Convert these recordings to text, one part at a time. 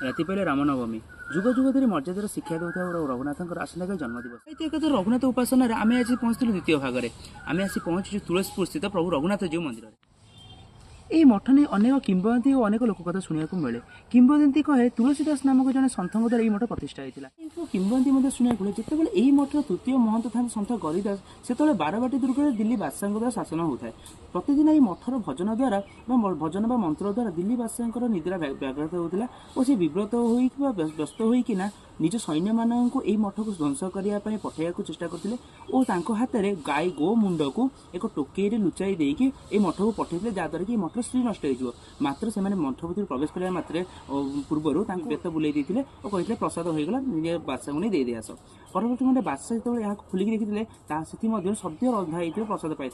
राति पहले रामनवमी जुग जुग धरी मर्यादार शिक्षा देता रघुनाथ आसंता जन्मदिवस एक रघुनाथ उपासना आम आज पहुँचलु द्वितीय भाग में आम आसी पहुँचु तुलसीपुर स्थित प्रभु रघुनाथ जीव मंदिर। यही मठ नहीं अनेक किंवदंती और अनेक लोक कथा शुणा मिले। किंवदंती कहे तुलसीदास नामक जन सन्थ द्वारा यह मठ प्रतिष्ठा होता है। किंवदंती शुणा मिले जितेबाला यही मठर तृतीय महंत था सन्थ गरीदास से बारवाटी दुर्ग दिल्ली बादशाह द्वारा शासन होता है। प्रतिदिन यही मठर भजन द्वारा भजन व मंत्र द्वारा दिल्ली बादशाह निद्रा व्याघात होता और सी विव्रत हो व्यस्त होना निज सैन्य मानक यही मठ को ध्वंस करने पठाइया चेष्टा करते और हाथ में गाय गो मुंड को एक टोकई लुचाई देकी ये मठ को पठाई जहाँद्वारा कि मठर स्त्री नष्ट हो मात्र से मठ भर प्रवेश करने मात्र पूर्वर बेत बुलाई देते और कहते प्रसाद होगा निजे बादशाह को नहीं दे आस। परवर्त में बादशाह जो यहाँ खोलिक देखते से सद्य रंधा होते प्रसाद पाई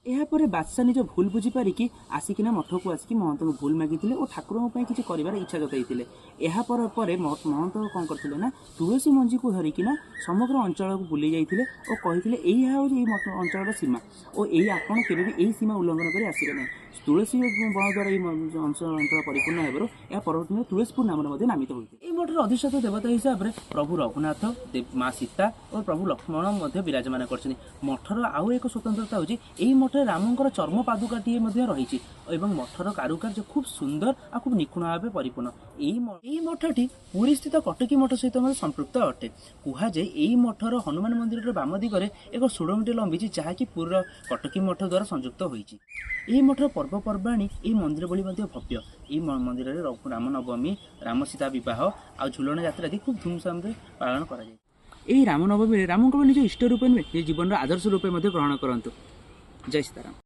यापर बादशाह निज भूल बुझी पारिकी आसिकिना मठ को आसिक महंत को भूल मागिते और ठाकुरों किसी कर इच्छा जताई यापर महंत कौन करते ना तुलसी मंजी को धरिकीना समग्र अंचल को बुले जाते और कहते अंचल सीमा और यही आपण के यही सीमा उल्लंघन कर आसवे ना तुलसी बण द्वारा अंचल परिपूर्ण हो यह परवर्त में तुलसीपुर नाम नामित होती है। मठर अधिष्ठाता देवता हिसाब से प्रभु रघुनाथ माँ सीता और प्रभु लक्ष्मण विराजमान कर मठर आउ एक स्वतंत्रता होची यही मठे रामंकर चर्म पादुकाटी रही मठर कारुकार्य खूब सुंदर और खूब निखुण भाव परिपूर्ण। यही मठटी पुरी स्थित कटकी मठ सहित संपृक्त अटे। कहुए यही मठर हनुमान मंदिर बाम दिगरे एक सुड़ंगटे लंबी जहाँकि पूरा कटकी मठ द्वारा संयुक्त होती। यही मठर पर्वपर्वाणी यही मंदिर भली भव्य। यही मंदिर में रामनवमी राम सीता बह आ झुलन यात्रा आदि खूब धूमधाम पालन कर रामनवमी राम निज इष्ट रूपे नुहे जीवन आदर्श रूपे ग्रहण करतु। जय सीताराम।